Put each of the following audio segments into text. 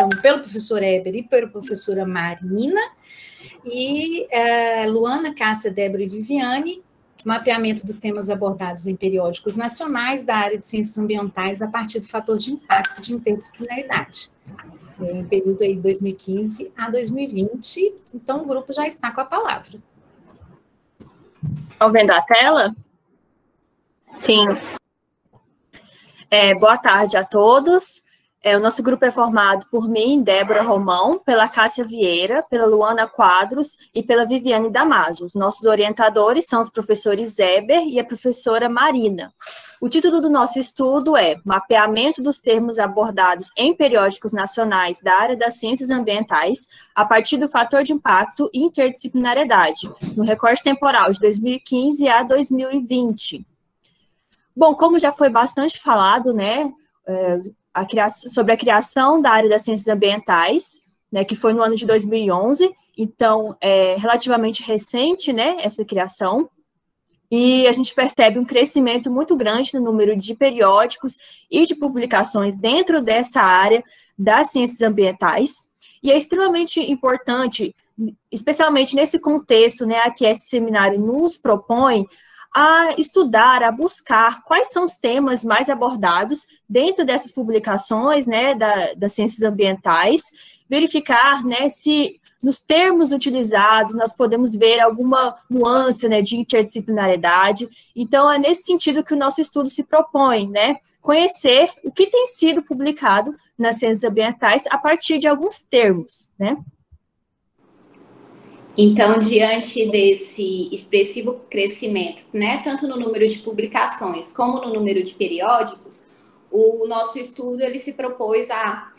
então, pelo professor Heber e pela professora Marina, e Luana, Cássia, Débora e Viviane, mapeamento dos temas abordados em periódicos nacionais da área de ciências ambientais a partir do fator de impacto de interdisciplinaridade, em período aí de 2015 a 2020. Então, o grupo já está com a palavra. Estão vendo a tela? Sim. Boa tarde a todos. O nosso grupo é formado por mim, Débora Romão, pela Cássia Vieira, pela Luana Quadros e pela Viviane Damasio. Os nossos orientadores são os professores Heber e a professora Marina. O título do nosso estudo é Mapeamento dos termos abordados em periódicos nacionais da área das ciências ambientais a partir do fator de impacto e interdisciplinariedade, no recorte temporal de 2015 a 2020. Bom, como já foi bastante falado, né, sobre a criação da área das ciências ambientais, né, que foi no ano de 2011, então é relativamente recente, né, essa criação, e a gente percebe um crescimento muito grande no número de periódicos e de publicações dentro dessa área das ciências ambientais, e é extremamente importante, especialmente nesse contexto, né, a que esse seminário nos propõe, a estudar, a buscar quais são os temas mais abordados dentro dessas publicações, né, das ciências ambientais, verificar, né, se nos termos utilizados nós podemos ver alguma nuance, né, de interdisciplinariedade. Então, é nesse sentido que o nosso estudo se propõe, né, conhecer o que tem sido publicado nas ciências ambientais a partir de alguns termos, né. Então, diante desse expressivo crescimento, né, tanto no número de publicações como no número de periódicos, o nosso estudo ele se propôs a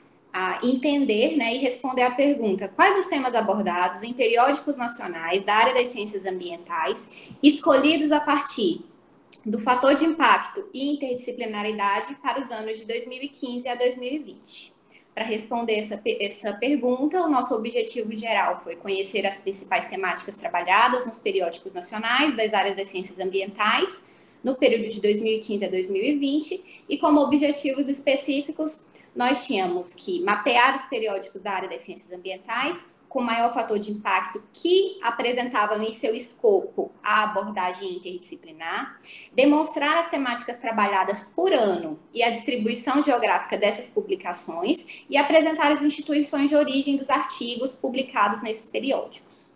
entender, né, e responder à pergunta: quais os temas abordados em periódicos nacionais da área das ciências ambientais, escolhidos a partir do fator de impacto e interdisciplinaridade para os anos de 2015 a 2020. Para responder essa pergunta, o nosso objetivo geral foi conhecer as principais temáticas trabalhadas nos periódicos nacionais das áreas das ciências ambientais no período de 2015 a 2020, e como objetivos específicos, nós tínhamos que mapear os periódicos da área das ciências ambientais com maior fator de impacto que apresentavam em seu escopo a abordagem interdisciplinar, demonstrar as temáticas trabalhadas por ano e a distribuição geográfica dessas publicações e apresentar as instituições de origem dos artigos publicados nesses periódicos.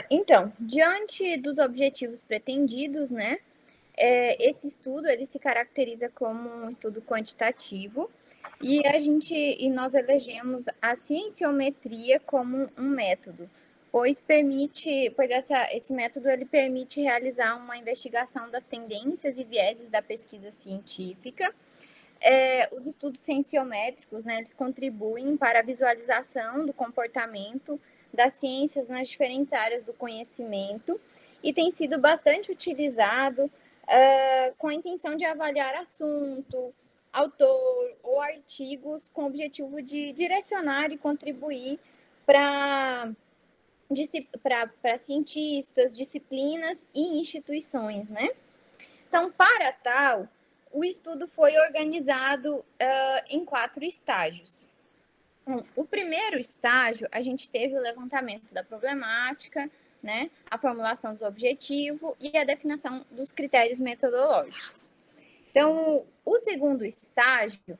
Então, diante dos objetivos pretendidos, né, esse estudo ele se caracteriza como um estudo quantitativo, e nós elegemos a cienciometria como um método, pois esse método ele permite realizar uma investigação das tendências e vieses da pesquisa científica. Os estudos cienciométricos, né, eles contribuem para a visualização do comportamento das ciências nas diferentes áreas do conhecimento e tem sido bastante utilizado com a intenção de avaliar assunto, autor ou artigos com o objetivo de direcionar e contribuir para cientistas, disciplinas e instituições, né? Então, para tal, o estudo foi organizado em 4 estágios. O primeiro estágio, a gente teve o levantamento da problemática, né, a formulação dos objetivos e a definição dos critérios metodológicos. Então, o segundo estágio,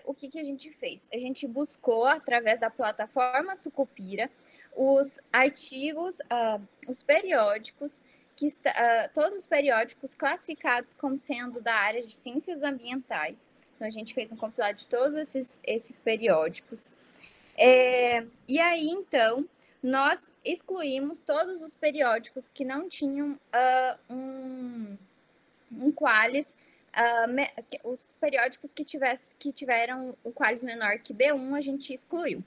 o que a gente fez? A gente buscou, através da plataforma Sucupira, os artigos, os periódicos, todos os periódicos classificados como sendo da área de ciências ambientais. Então, a gente fez um compilado de todos esses periódicos. E aí, então, nós excluímos todos os periódicos que não tinham um qualis, os periódicos que tiveram o qualis menor que B1, a gente excluiu.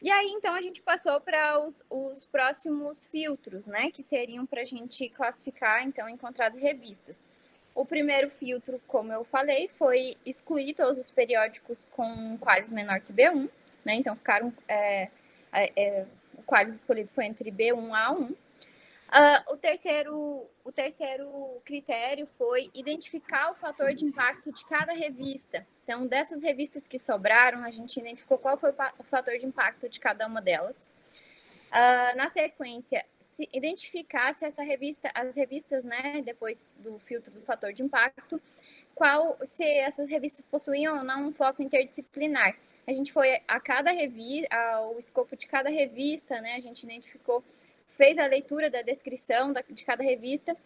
E aí, então, a gente passou para os próximos filtros, né, que seriam para a gente classificar, então, encontradas revistas. O primeiro filtro, como eu falei, foi excluir todos os periódicos com qualis menor que B1, né, então ficaram, o qualis escolhido foi entre B1 a A1. O terceiro critério foi identificar o fator de impacto de cada revista. Então, dessas revistas que sobraram, a gente identificou qual foi o fator de impacto de cada uma delas. Na sequência, identificar se as revistas, né, depois do filtro do fator de impacto, se essas revistas possuíam ou não um foco interdisciplinar. A gente foi a cada revista, o escopo de cada revista, né, a gente identificou, fez a leitura da descrição de cada revista,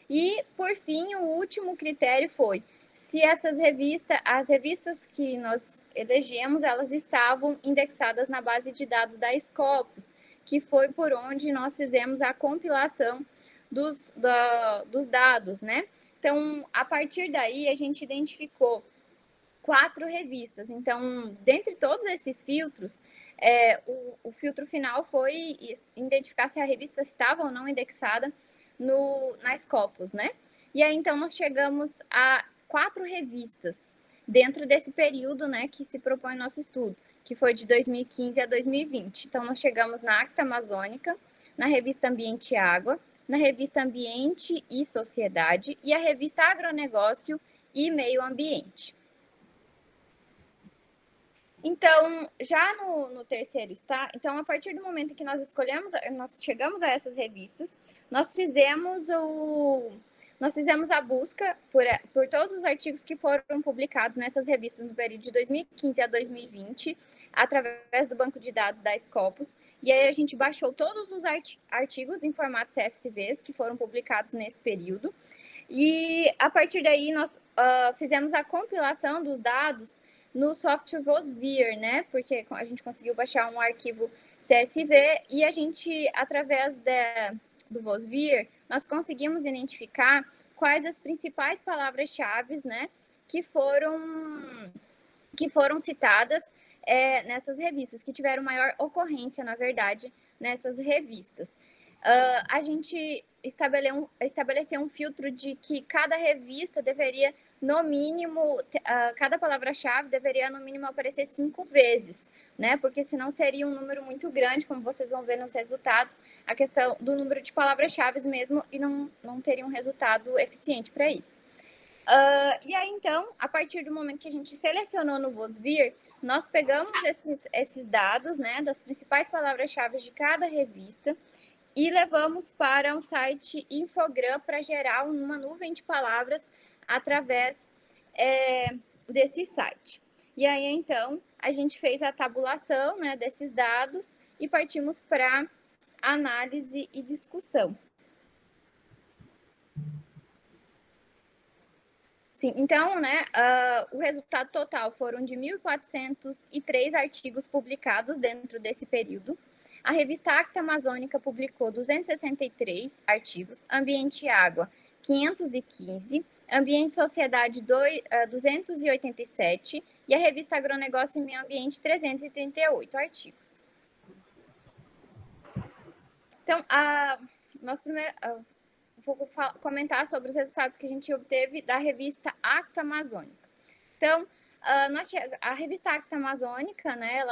e, por fim, o último critério foi se as revistas que nós elegemos, elas estavam indexadas na base de dados da Scopus, que foi por onde nós fizemos a compilação dos dados, né? Então, a partir daí, a gente identificou 4 revistas. Então, dentre todos esses filtros, o filtro final foi identificar se a revista estava ou não indexada na Scopus, né? E aí, então, nós chegamos a 4 revistas dentro desse período, né, que se propõe nosso estudo, que foi de 2015 a 2020. Então, nós chegamos na Acta Amazônica, na revista Ambiente e Água, na revista Ambiente e Sociedade e a revista Agronegócio e Meio Ambiente. Então, já no terceiro estágio, então, a partir do momento que nós chegamos a essas revistas, nós fizemos a busca por todos os artigos que foram publicados nessas revistas no período de 2015 a 2020, através do banco de dados da Scopus, e aí a gente baixou todos os artigos em formato CSVs que foram publicados nesse período, e a partir daí nós fizemos a compilação dos dados no software VOSVIR, né? Porque a gente conseguiu baixar um arquivo CSV e a gente, através do VOSVIR, nós conseguimos identificar quais as principais palavras-chave, né, que foram citadas nessas revistas, que tiveram maior ocorrência, na verdade, nessas revistas. A gente estabeleceu um filtro de que cada revista deveria, no mínimo, cada palavra-chave deveria, no mínimo, aparecer 5 vezes, né? Porque senão seria um número muito grande, como vocês vão ver nos resultados, a questão do número de palavras-chave mesmo, e não teria um resultado eficiente para isso. E aí, então, a partir do momento que a gente selecionou no VOSVIR, nós pegamos esses dados, né, das principais palavras-chave de cada revista, e levamos para um site Infogram para gerar uma nuvem de palavras através desse site. E aí, então, a gente fez a tabulação, né, desses dados e partimos para análise e discussão. Sim, então, né, o resultado total foram de 1.403 artigos publicados dentro desse período. A revista Acta Amazônica publicou 263 artigos, Ambiente e Água, 515, Ambiente e Sociedade, 287, e a revista Agronegócio e Meio Ambiente, 338 artigos. Então, vou comentar sobre os resultados que a gente obteve da revista Acta Amazônica. Então, a revista Acta Amazônica, né,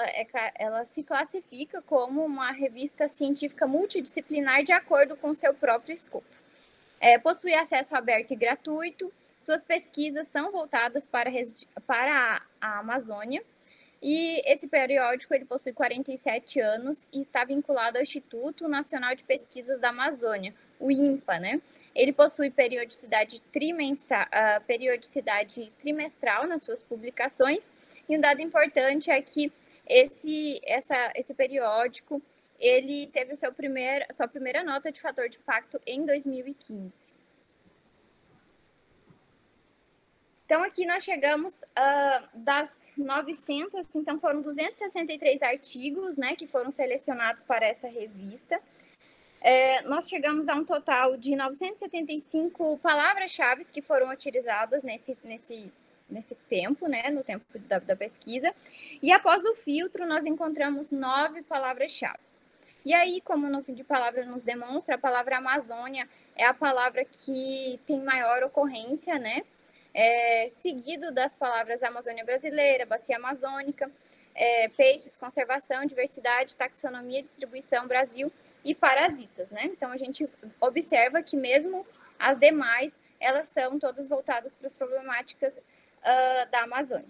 ela se classifica como uma revista científica multidisciplinar de acordo com seu próprio escopo. Possui acesso aberto e gratuito, suas pesquisas são voltadas para a Amazônia, e esse periódico ele possui 47 anos e está vinculado ao Instituto Nacional de Pesquisas da Amazônia, o INPA, né? Ele possui periodicidade trimestral nas suas publicações, e um dado importante é que esse periódico ele teve sua primeira nota de fator de impacto em 2015. Então, aqui nós chegamos das 900, então foram 263 artigos, né, que foram selecionados para essa revista. Nós chegamos a um total de 975 palavras-chave que foram utilizadas nesse tempo, né, no tempo da pesquisa. E após o filtro, nós encontramos 9 palavras-chave. E aí, como o nome de palavra nos demonstra, a palavra Amazônia é a palavra que tem maior ocorrência, né? Seguido das palavras Amazônia Brasileira, Bacia Amazônica, peixes, conservação, diversidade, taxonomia, distribuição, Brasil, e parasitas, né? Então, a gente observa que mesmo as demais, elas são todas voltadas para as problemáticas da Amazônia.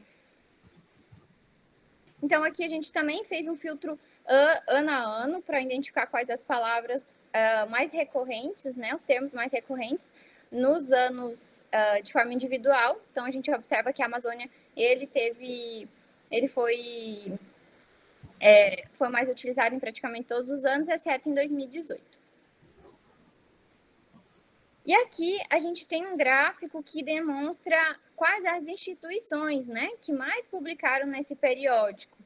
Então, aqui a gente também fez um filtro ano a ano para identificar quais as palavras mais recorrentes, né? Os termos mais recorrentes nos anos de forma individual. Então, a gente observa que a Amazônia, ele foi mais utilizado em praticamente todos os anos, exceto em 2018. E aqui a gente tem um gráfico que demonstra quais as instituições, né, que mais publicaram nesse periódico.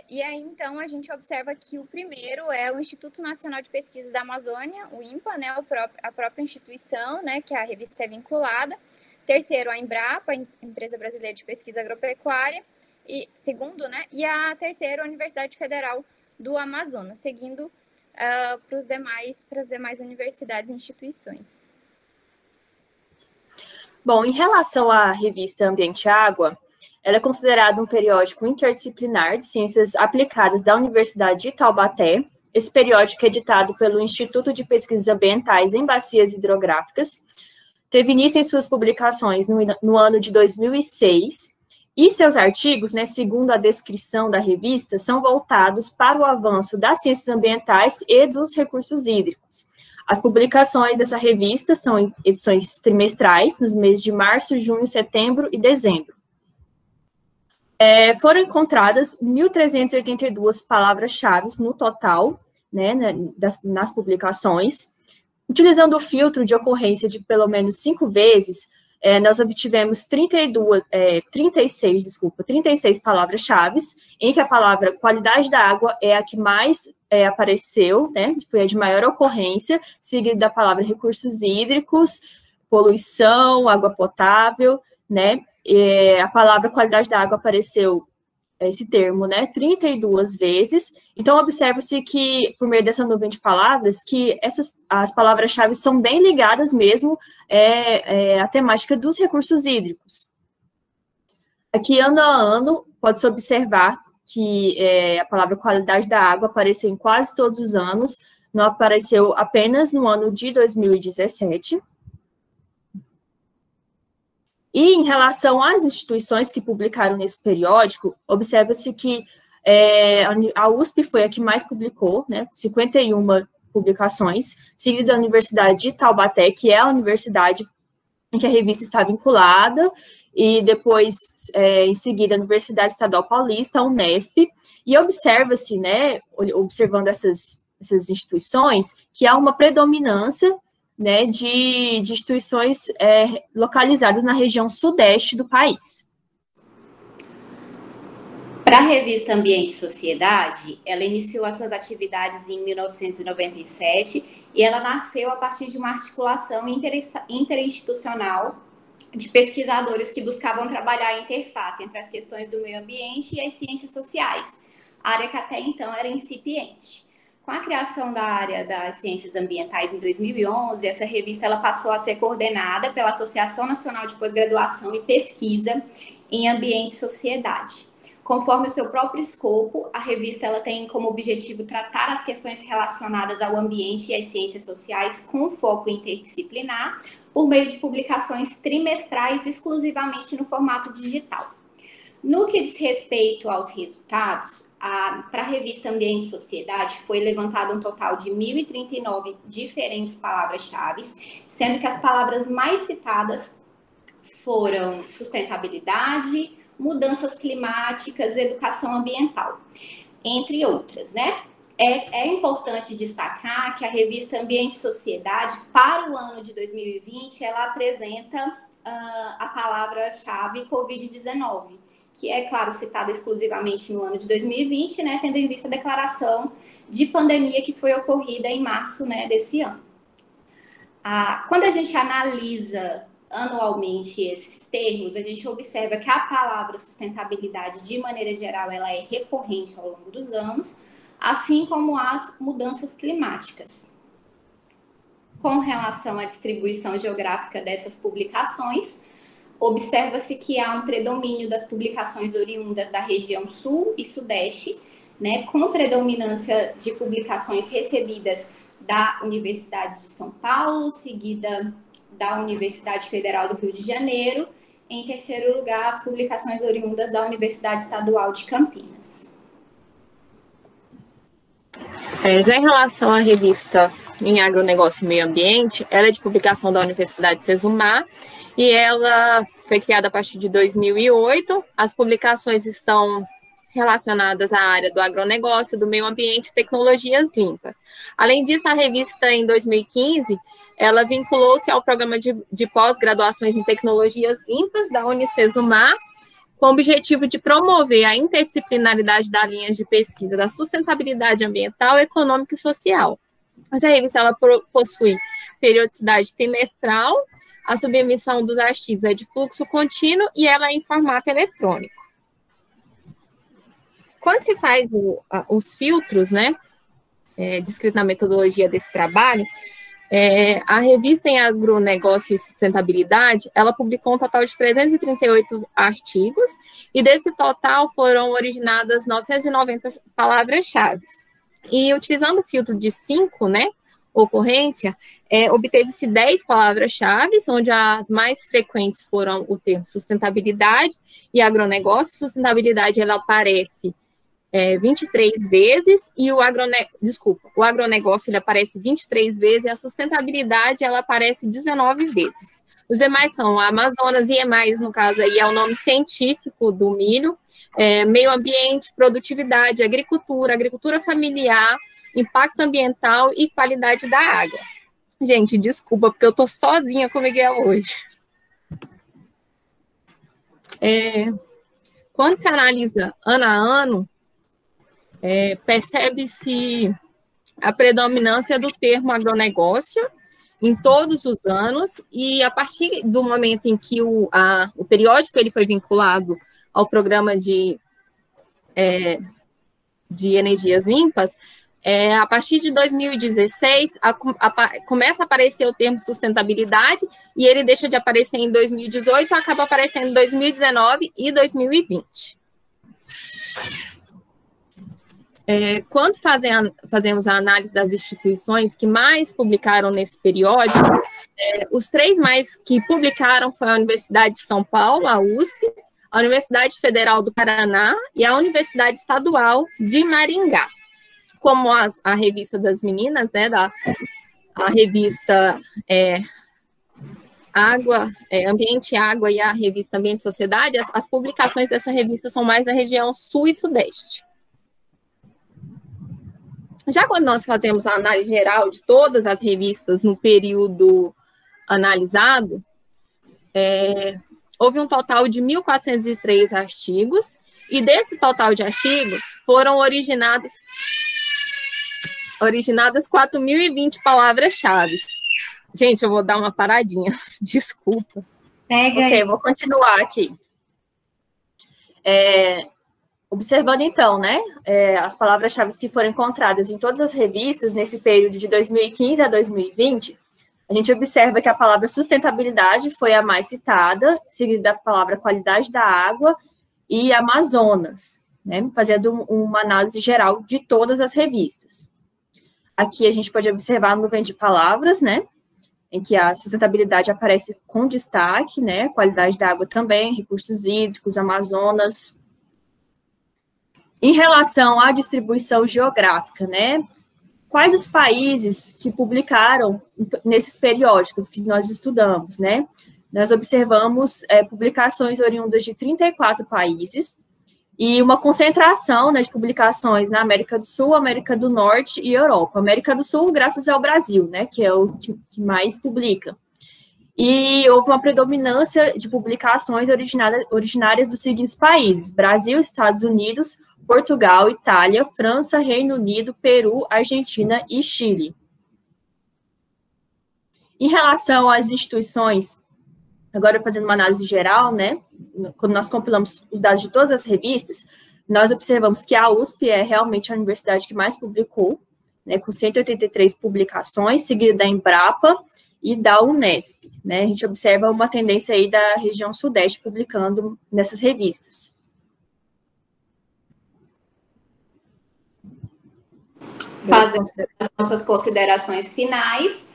E aí, então, a gente observa que o primeiro é o Instituto Nacional de Pesquisa da Amazônia, o INPA, né, a própria instituição, né, que a revista é vinculada. Terceiro, a Embrapa, a Empresa Brasileira de Pesquisa Agropecuária. E segundo, né, e a terceira, a Universidade Federal do Amazonas, seguindo para as demais universidades e instituições. Bom, em relação à revista Ambiente e Água, ela é considerada um periódico interdisciplinar de ciências aplicadas da Universidade de Taubaté. Esse periódico é editado pelo Instituto de Pesquisas Ambientais em Bacias Hidrográficas. Teve início em suas publicações no ano de 2006, e seus artigos, né, segundo a descrição da revista, são voltados para o avanço das ciências ambientais e dos recursos hídricos. As publicações dessa revista são edições trimestrais, nos meses de março, junho, setembro e dezembro. Foram encontradas 1.382 palavras-chave no total, né, nas publicações. Utilizando o filtro de ocorrência de pelo menos 5 vezes, nós obtivemos 36 palavras-chave, em que a palavra qualidade da água é a que mais apareceu, né, foi a de maior ocorrência, seguida da palavra recursos hídricos, poluição, água potável, né, a palavra qualidade da água apareceu, esse termo, né, 32 vezes. Então, observa-se que, por meio dessa nuvem de palavras, que as palavras-chave são bem ligadas mesmo à temática dos recursos hídricos. Aqui, ano a ano, pode-se observar que a palavra qualidade da água apareceu em quase todos os anos, não apareceu apenas no ano de 2017. E em relação às instituições que publicaram nesse periódico, observa-se que a USP foi a que mais publicou, né, 51 publicações, seguida da Universidade de Taubaté, que é a universidade em que a revista está vinculada, e depois, em seguida, a Universidade Estadual Paulista, a Unesp, e observa-se, né, observando essas instituições, que há uma predominância, né, de instituições localizadas na região sudeste do país. Para a revista Ambiente e Sociedade, ela iniciou as suas atividades em 1997 e ela nasceu a partir de uma articulação interinstitucional de pesquisadores que buscavam trabalhar a interface entre as questões do meio ambiente e as ciências sociais, área que até então era incipiente. Com a criação da área das ciências ambientais em 2011, essa revista ela passou a ser coordenada pela Associação Nacional de Pós-Graduação e Pesquisa em Ambiente e Sociedade. Conforme o seu próprio escopo, a revista ela tem como objetivo tratar as questões relacionadas ao ambiente e às ciências sociais com foco interdisciplinar, por meio de publicações trimestrais exclusivamente no formato digital. No que diz respeito aos resultados, para a revista Ambiente e Sociedade foi levantado um total de 1.039 diferentes palavras-chave, sendo que as palavras mais citadas foram sustentabilidade, mudanças climáticas, educação ambiental, entre outras, né? É importante destacar que a revista Ambiente e Sociedade, para o ano de 2020, ela apresenta a palavra-chave Covid-19, que é, claro, citada exclusivamente no ano de 2020, né, tendo em vista a declaração de pandemia que foi ocorrida em março, né, desse ano. Quando a gente analisa anualmente esses termos, a gente observa que a palavra sustentabilidade, de maneira geral, ela é recorrente ao longo dos anos, assim como as mudanças climáticas. Com relação à distribuição geográfica dessas publicações, observa-se que há um predomínio das publicações oriundas da região sul e sudeste, né, com predominância de publicações recebidas da Universidade de São Paulo, seguida da Universidade Federal do Rio de Janeiro. Em terceiro lugar, as publicações oriundas da Universidade Estadual de Campinas. Já em relação à revista em Agronegócio e Meio Ambiente, ela é de publicação da Universidade Sesumar e ela foi criada a partir de 2008. As publicações estão relacionadas à área do agronegócio, do meio ambiente e tecnologias limpas. Além disso, a revista, em 2015, ela vinculou-se ao programa de pós-graduações em tecnologias limpas da Unicesumar, com o objetivo de promover a interdisciplinaridade das linhas de pesquisa da sustentabilidade ambiental, econômica e social. Essa revista ela possui periodicidade trimestral, a submissão dos artigos é de fluxo contínuo e ela é em formato eletrônico. Quando se faz os filtros, né, descrito na metodologia desse trabalho, a revista em Agronegócio e Sustentabilidade, ela publicou um total de 338 artigos, e desse total foram originadas 990 palavras-chave. E utilizando o filtro de 5, né, ocorrência, obteve-se 10 palavras-chave, onde as mais frequentes foram o termo sustentabilidade e agronegócio. Sustentabilidade, ela aparece 23 vezes, e o agronegócio ele aparece 23 vezes, e a sustentabilidade ela aparece 19 vezes. Os demais são a Amazonas, e mais, no caso, aí é o nome científico do milho, meio ambiente, produtividade, agricultura familiar, impacto ambiental e qualidade da água. Gente, desculpa, porque eu estou sozinha com o Miguel hoje. Quando se analisa ano a ano, percebe-se a predominância do termo agronegócio em todos os anos, e a partir do momento em que o periódico ele foi vinculado ao programa de energias limpas, a partir de 2016, começa a aparecer o termo sustentabilidade, e ele deixa de aparecer em 2018, acaba aparecendo em 2019 e 2020. Quando fazemos a análise das instituições que mais publicaram nesse periódico, os 3 mais que publicaram foram a Universidade de São Paulo, a USP, a Universidade Federal do Paraná e a Universidade Estadual de Maringá. Como a revista das meninas, né, a revista Ambiente e Água e a revista Ambiente e Sociedade, as publicações dessa revista são mais da região sul e sudeste. Já quando nós fazemos a análise geral de todas as revistas no período analisado, houve um total de 1.403 artigos, e desse total de artigos foram originadas 4.020 palavras-chave. Gente, eu vou dar uma paradinha, desculpa. Pega aí. Ok, vou continuar aqui. Observando, então, né, as palavras-chave que foram encontradas em todas as revistas nesse período de 2015 a 2020, a gente observa que a palavra sustentabilidade foi a mais citada, seguida da palavra qualidade da água e Amazonas, né, fazendo uma análise geral de todas as revistas. Aqui a gente pode observar a nuvem de palavras, né, em que a sustentabilidade aparece com destaque, né, qualidade da água também, recursos hídricos, Amazonas. Em relação à distribuição geográfica, né, quais os países que publicaram nesses periódicos que nós estudamos, né? Nós observamos publicações oriundas de 34 países e uma concentração, né, de publicações na América do Sul, América do Norte e Europa. América do Sul, graças ao Brasil, né, que é o que mais publica. E houve uma predominância de publicações originárias dos seguintes países: Brasil, Estados Unidos, Portugal, Itália, França, Reino Unido, Peru, Argentina e Chile. Em relação às instituições, agora fazendo uma análise geral, né, quando nós compilamos os dados de todas as revistas, nós observamos que a USP é realmente a universidade que mais publicou, né, com 183 publicações, seguida da Embrapa e da Unesp, né. A gente observa uma tendência aí da região sudeste publicando nessas revistas. fazer as nossas considerações finais.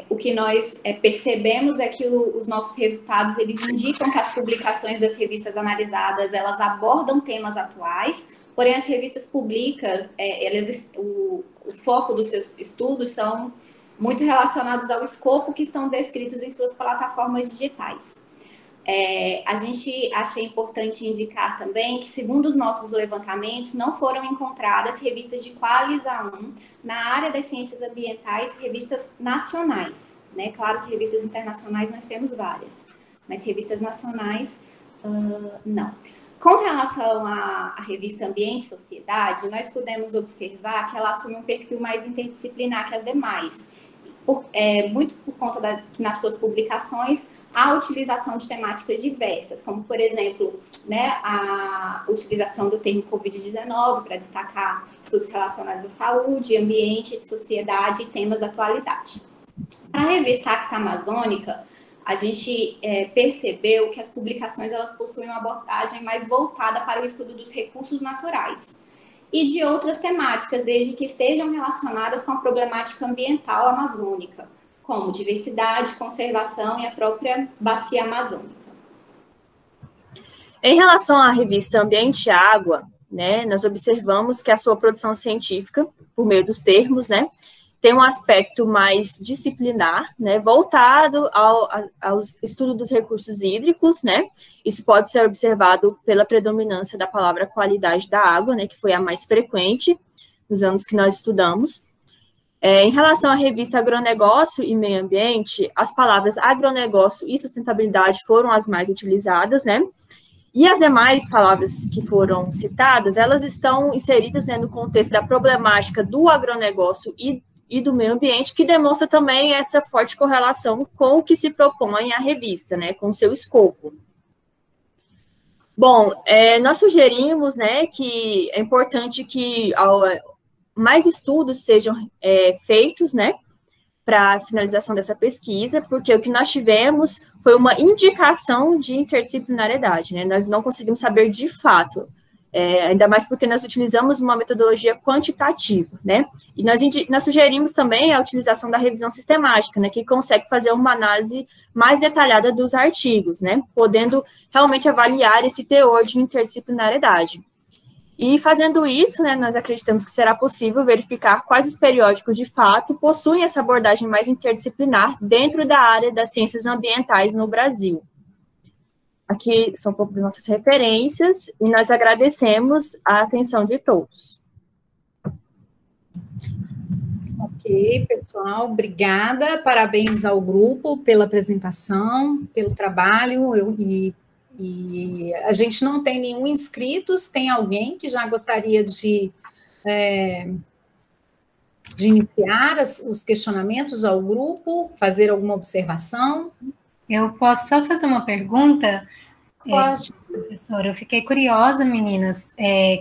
O que nós percebemos é que os nossos resultados, eles indicam que as publicações das revistas analisadas, elas abordam temas atuais, porém as revistas públicas, o foco dos seus estudos são muito relacionados ao escopo que estão descritos em suas plataformas digitais. A gente acha importante indicar também que, segundo os nossos levantamentos, não foram encontradas revistas de Qualis A1 na área das ciências ambientais, revistas nacionais, né? Claro que revistas internacionais nós temos várias, mas revistas nacionais, não. Com relação à revista Ambiente e Sociedade, nós pudemos observar que ela assume um perfil mais interdisciplinar que as demais, muito por conta que nas suas publicações a utilização de temáticas diversas, como, por exemplo, né, a utilização do termo Covid-19 para destacar estudos relacionados à saúde, ambiente, sociedade e temas da atualidade. Para a revista Acta Amazônica, a gente percebeu que as publicações elas possuem uma abordagem mais voltada para o estudo dos recursos naturais e de outras temáticas, desde que estejam relacionadas com a problemática ambiental amazônica, como diversidade, conservação e a própria bacia amazônica. Em relação à revista Ambiente e Água, né, nós observamos que a sua produção científica, por meio dos termos, né, tem um aspecto mais disciplinar, né, voltado ao estudo dos recursos hídricos, né. Isso pode ser observado pela predominância da palavra qualidade da água, né, que foi a mais frequente nos anos que nós estudamos. Em relação à revista Agronegócio e Meio Ambiente, as palavras agronegócio e sustentabilidade foram as mais utilizadas, né? E as demais palavras que foram citadas, elas estão inseridas, né, no contexto da problemática do agronegócio e do meio ambiente, que demonstra também essa forte correlação com o que se propõe a revista, né, com o seu escopo. Bom, nós sugerimos, né, que é importante que mais estudos sejam feitos, né, para a finalização dessa pesquisa, porque o que nós tivemos foi uma indicação de interdisciplinariedade, né, nós não conseguimos saber de fato, ainda mais porque nós utilizamos uma metodologia quantitativa, né, e nós sugerimos também a utilização da revisão sistemática, né, que consegue fazer uma análise mais detalhada dos artigos, né, podendo realmente avaliar esse teor de interdisciplinariedade. E fazendo isso, né, nós acreditamos que será possível verificar quais os periódicos, de fato, possuem essa abordagem mais interdisciplinar dentro da área das ciências ambientais no Brasil. Aqui são um pouco das nossas referências, e nós agradecemos a atenção de todos. Ok, pessoal, obrigada, parabéns ao grupo pela apresentação, pelo trabalho, e a gente não tem nenhum inscritos, tem alguém que já gostaria de iniciar os questionamentos ao grupo, fazer alguma observação? Eu posso só fazer uma pergunta? Pode. Professora, eu fiquei curiosa, meninas,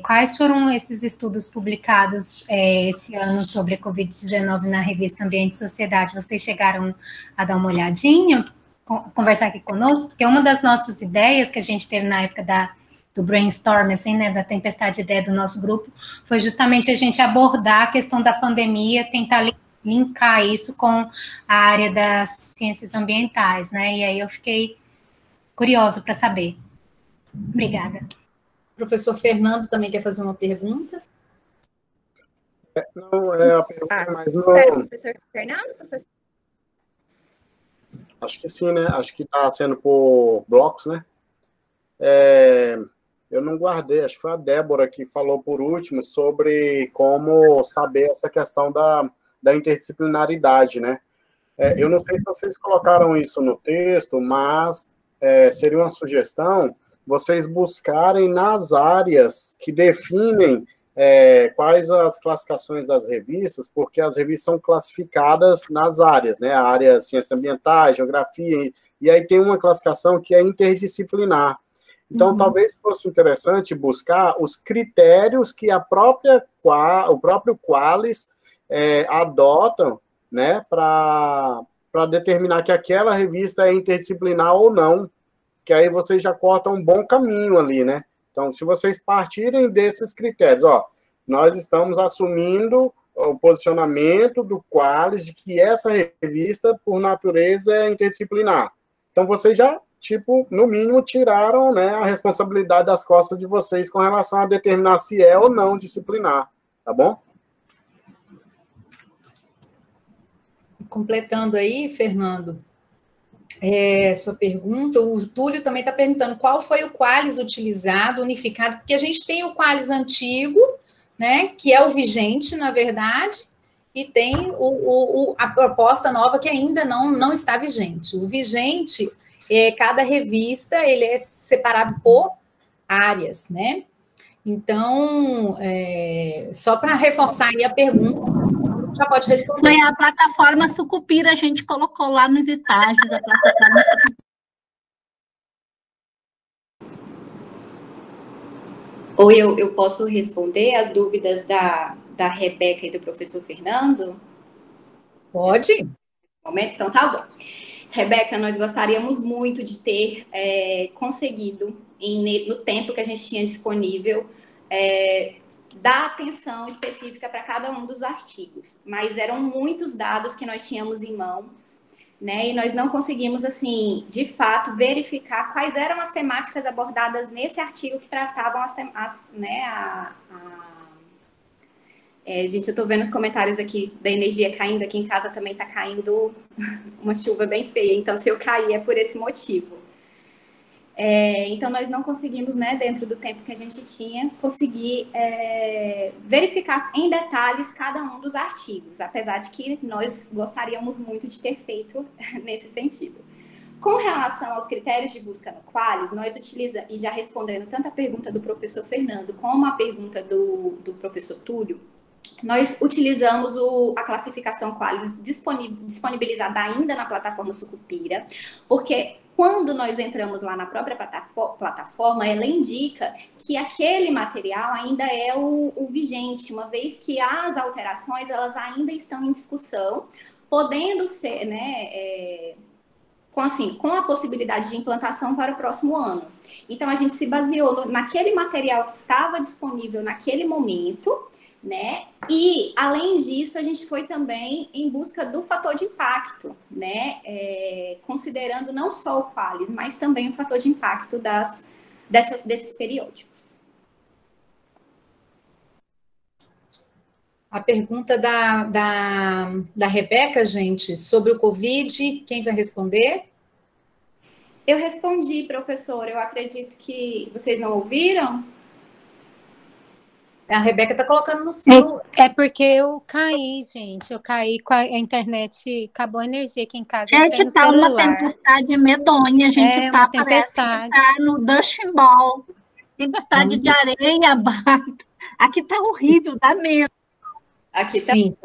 quais foram esses estudos publicados esse ano sobre a Covid-19 na revista Ambiente e Sociedade? Vocês chegaram a dar uma olhadinha? Conversar aqui conosco, porque uma das nossas ideias que a gente teve na época do brainstorm, assim, né, da tempestade de ideia do nosso grupo, foi justamente a gente abordar a questão da pandemia, tentar linkar isso com a área das ciências ambientais, né, e aí eu fiquei curiosa para saber. Obrigada. O professor Fernando também quer fazer uma pergunta? Não, a pergunta mais não... Professor Fernando, professor? Acho que sim, né? Acho que está sendo por blocos, né? Eu não guardei, acho que foi a Débora que falou por último sobre como saber essa questão da interdisciplinaridade, né? Eu não sei se vocês colocaram isso no texto, mas seria uma sugestão vocês buscarem nas áreas que definem quais as classificações das revistas, porque as revistas são classificadas nas áreas, né? A área ciências ambientais, geografia, e aí tem uma classificação que é interdisciplinar. Então, talvez fosse interessante buscar os critérios que o próprio Qualis adotam, né, para determinar que aquela revista é interdisciplinar ou não, que aí vocês já cortam um bom caminho ali, né? Então, se vocês partirem desses critérios, nós estamos assumindo o posicionamento do Qualis de que essa revista, por natureza, é interdisciplinar. Então, vocês já, tipo, no mínimo, tiraram, né, a responsabilidade das costas de vocês com relação a determinar se é ou não disciplinar, tá bom? Completando aí, Fernando, sua pergunta, o Túlio também está perguntando qual foi o Qualis utilizado, unificado, porque a gente tem o Qualis antigo, né, que é o vigente, na verdade, e tem a proposta nova que ainda não está vigente. O vigente, cada revista, ele é separado por áreas, né? Então, só para reforçar aí a pergunta, já pode responder. Foi a plataforma Sucupira, a gente colocou lá nos estágios, a plataforma Ou eu posso responder as dúvidas da Rebeca e do professor Fernando? Pode. Momento? Então tá bom. Rebeca, nós gostaríamos muito de ter conseguido, no tempo que a gente tinha disponível, dar atenção específica para cada um dos artigos, mas eram muitos dados que nós tínhamos em mãos, né? E nós não conseguimos, assim, de fato, verificar quais eram as temáticas abordadas nesse artigo que tratavam gente, eu estou vendo os comentários aqui da energia caindo, aqui em casa também está caindo uma chuva bem feia, então se eu cair é por esse motivo. Então, nós não conseguimos, né, dentro do tempo que a gente tinha, conseguir verificar em detalhes cada um dos artigos, apesar de que nós gostaríamos muito de ter feito nesse sentido. Com relação aos critérios de busca no Qualis, nós utilizamos, e já respondendo tanto a pergunta do professor Fernando como a pergunta do professor Túlio, nós utilizamos a classificação Qualis disponibilizada ainda na plataforma Sucupira, porque quando nós entramos lá na própria plataforma, ela indica que aquele material ainda é o vigente, uma vez que as alterações elas ainda estão em discussão, podendo ser, né, com a possibilidade de implantação para o próximo ano. Então, a gente se baseou naquele material que estava disponível naquele momento, né? E, além disso, a gente foi também em busca do fator de impacto, né? Considerando não só o Qualis, mas também o fator de impacto desses periódicos. A pergunta da Rebeca, gente, sobre o Covid, quem vai responder? Eu respondi, professor. Eu acredito que vocês não ouviram. A Rebeca está colocando no seu... É porque eu caí, gente. Eu caí com a internet, acabou a energia aqui em casa. Gente, tá uma tempestade medonha. A gente tá, parece que tá no Dustin Ball. Tempestade de areia, barro. Aqui tá horrível, dá medo. Aqui sim,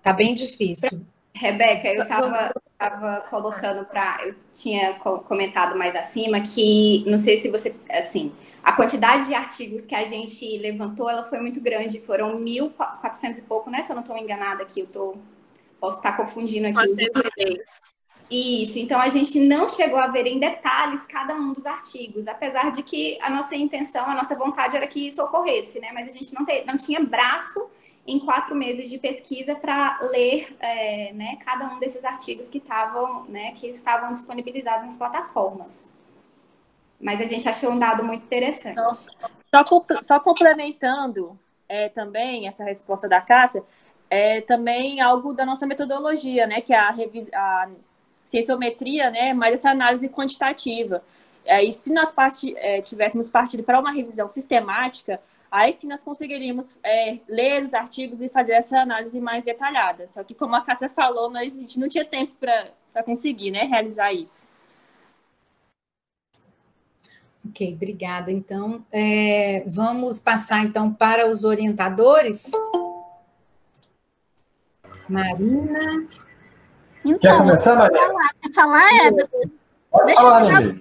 tá bem difícil. Rebeca, eu estava colocando eu tinha comentado mais acima que, não sei se você, assim, a quantidade de artigos que a gente levantou, ela foi muito grande, foram 1.400 e pouco, né? Se eu não estou enganada aqui, posso estar confundindo aqui os números. Isso, então a gente não chegou a ver em detalhes cada um dos artigos, apesar de que a nossa intenção, a nossa vontade era que isso ocorresse, né? Mas a gente não tinha braço em 4 meses de pesquisa para ler né, cada um desses artigos que estavam disponibilizados nas plataformas. Mas a gente achou um dado muito interessante. Só complementando também essa resposta da Cássia, também algo da nossa metodologia, né, que é a cienciometria, né, mas essa análise quantitativa. E se nós tivéssemos partido para uma revisão sistemática, aí sim nós conseguiríamos ler os artigos e fazer essa análise mais detalhada. Só que, como a Cássia falou, a gente não tinha tempo para conseguir, né, realizar isso. Ok, obrigada. Então, vamos passar, então, para os orientadores. Marina. Então, quer começar, Marina? Quer falar, Pode falar, Marina.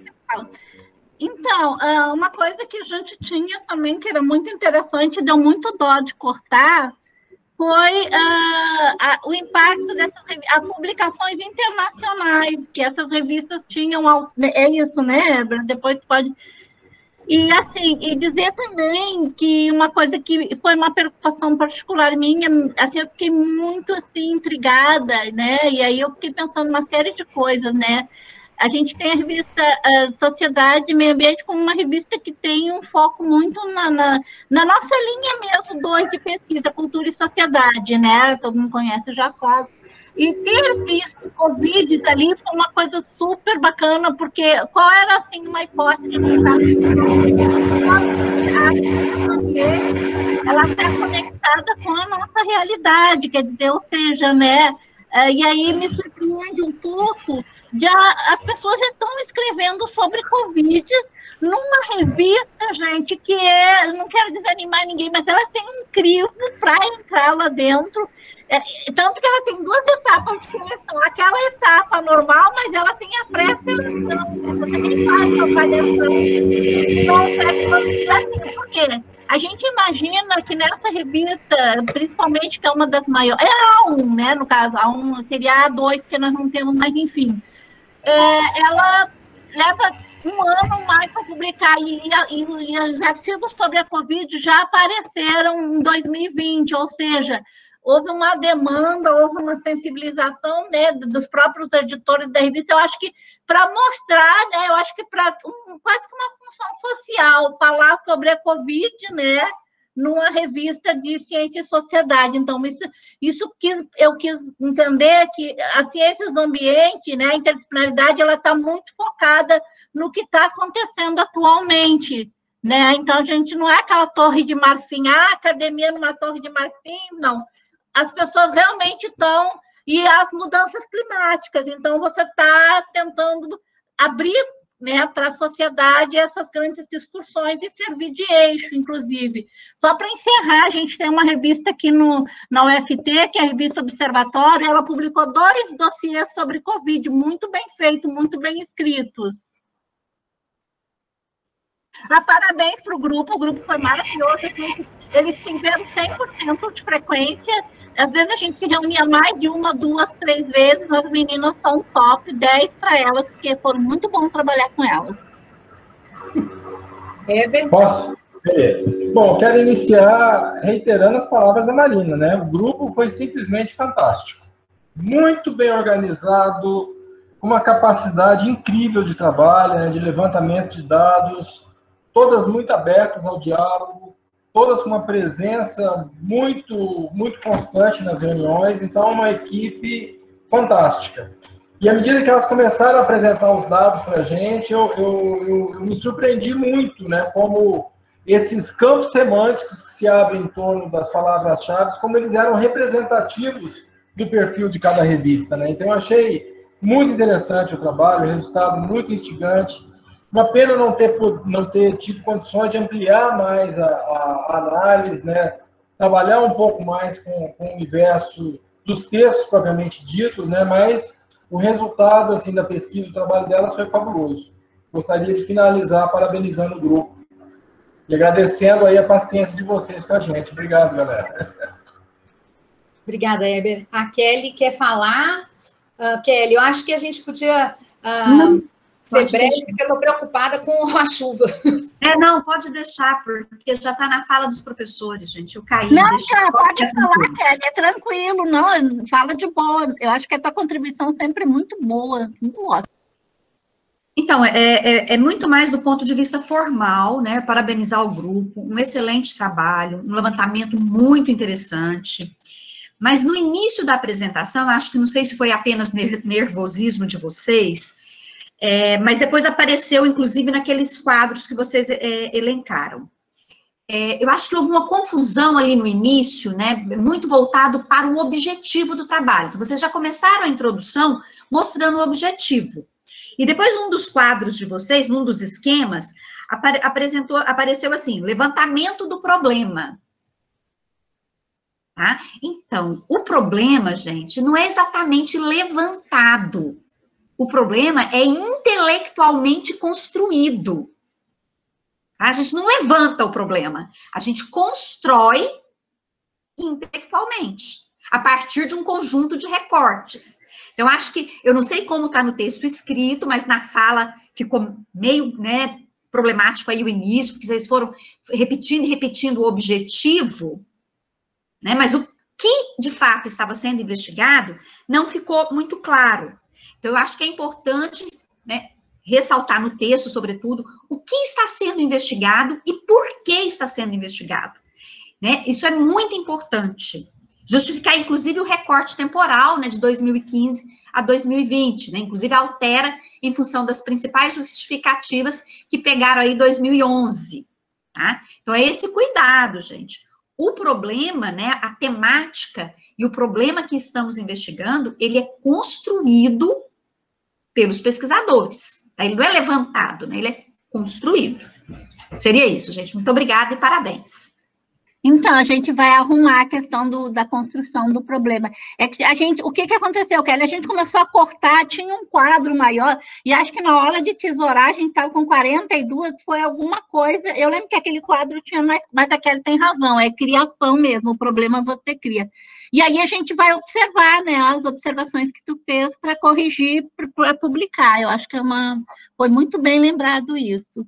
Então, uma coisa que a gente tinha também, que era muito interessante, deu muito dó de cortar, foi o impacto dessas publicações internacionais, que essas revistas tinham... É isso, né, Ebra? Depois pode... E, assim, e dizer também que uma coisa que foi uma preocupação particular minha, assim, eu fiquei muito, assim, intrigada, né? E aí eu fiquei pensando uma série de coisas, né? A gente tem a revista Sociedade e Meio Ambiente como uma revista que tem um foco muito na nossa linha mesmo 2 de pesquisa, cultura e sociedade, né? Todo mundo conhece o Jacob. E ter visto Covid ali foi uma coisa super bacana, porque qual era, assim, uma hipótese que a gente ela está conectada com a nossa realidade, quer dizer, ou seja, né? E aí me surpreende um pouco, as pessoas já estão escrevendo sobre Covid numa revista, gente, que não quero desanimar ninguém, mas ela tem um crivo para entrar lá dentro, tanto que ela tem 2 etapas de seleção, aquela etapa normal, mas ela tem a pré-seleção, você também faz a avaliação. Então, por quê? A gente imagina que nessa revista, principalmente, que é uma das maiores, é a A1, né, no caso, a A1 seria a A2, porque nós não temos, mas enfim, ela leva um ano mais para publicar, e os artigos sobre a Covid já apareceram em 2020, ou seja, houve uma demanda, houve uma sensibilização, né, dos próprios editores da revista, eu acho que para mostrar, né, eu acho que para quase que uma função social, falar sobre a Covid, né, numa revista de ciência e sociedade. Então, eu quis entender que a ciência do ambiente, né, a interdisciplinaridade, ela está muito focada no que está acontecendo atualmente, né? Então, a gente não é aquela torre de marfim, academia numa torre de marfim, não. As pessoas realmente estão, e as mudanças climáticas, então você está tentando abrir, né, para a sociedade essas grandes discussões e servir de eixo, inclusive. Só para encerrar, a gente tem uma revista aqui na UFT, que é a revista Observatório, ela publicou 2 dossiês sobre Covid, muito bem feitos, muito bem escritos. Parabéns para o grupo foi maravilhoso, eles tiveram 100% de frequência, às vezes a gente se reunia mais de 1, 2, 3 vezes, as meninas são top, 10 para elas, porque foram muito bom trabalhar com elas. Posso? Beleza. Bom, quero iniciar reiterando as palavras da Marina, né? O grupo foi simplesmente fantástico. Muito bem organizado, com uma capacidade incrível de trabalho, né, de levantamento de dados, todas muito abertas ao diálogo, todas com uma presença muito constante nas reuniões, então uma equipe fantástica. E à medida que elas começaram a apresentar os dados para a gente, eu me surpreendi muito, né, como esses campos semânticos que se abrem em torno das palavras-chave, como eles eram representativos do perfil de cada revista, né? Então eu achei muito interessante o trabalho, o resultado muito instigante. Uma pena não ter tido condições de ampliar mais a análise, né? Trabalhar um pouco mais com o universo dos textos propriamente ditos, né? Mas o resultado assim, da pesquisa, o trabalho delas foi fabuloso. Gostaria de finalizar parabenizando o grupo e agradecendo aí a paciência de vocês com a gente. Obrigado, galera. Obrigada, Heber. A Kelly quer falar. Kelly, eu acho que a gente podia... ser breve, porque eu estou preocupada com a chuva. Não, pode deixar, porque já está na fala dos professores, gente. Eu caí. Não, pode falar, Kelly, é tranquilo, não, fala de boa. Eu acho que a tua contribuição sempre é muito boa, muito ótima. Então, é muito mais do ponto de vista formal, né? Parabenizar o grupo, um excelente trabalho, um levantamento muito interessante. Mas no início da apresentação, acho que não sei se foi apenas nervosismo de vocês, mas depois apareceu, inclusive, naqueles quadros que vocês elencaram. Eu acho que houve uma confusão ali no início, né, muito voltado para o objetivo do trabalho. Então, vocês já começaram a introdução mostrando o objetivo. E depois, um dos quadros de vocês, num dos esquemas, apareceu assim, levantamento do problema. Tá? Então, o problema, gente, não é exatamente levantado. O problema é intelectualmente construído. A gente não levanta o problema, a gente constrói intelectualmente, a partir de um conjunto de recortes. Então, acho que, eu não sei como está no texto escrito, mas na fala ficou meio, né, problemático aí o início, porque vocês foram repetindo e repetindo o objetivo, né? Mas o que, de fato, estava sendo investigado não ficou muito claro. Então, eu acho que é importante, né, ressaltar no texto, sobretudo, o que está sendo investigado e por que está sendo investigado, né? Isso é muito importante. Justificar, inclusive, o recorte temporal, né, de 2015 a 2020, né? Inclusive, altera em função das principais justificativas que pegaram aí 2011, tá? Então, é esse cuidado, gente. O problema, né, a temática e o problema que estamos investigando, ele é construído pelos pesquisadores, tá? Ele não é levantado, né, ele é construído. Seria isso, gente. Muito obrigada e parabéns. Então, a gente vai arrumar a questão da construção do problema. É que o que aconteceu, Kelly? A gente começou a cortar, tinha um quadro maior, e acho que na hora de tesourar, a gente estava com 42, foi alguma coisa. Eu lembro que aquele quadro tinha mais, mas a Kelly tem razão, é criação mesmo, o problema você cria. E aí a gente vai observar, né, as observações que tu fez para corrigir, para publicar. Eu acho que foi muito bem lembrado isso.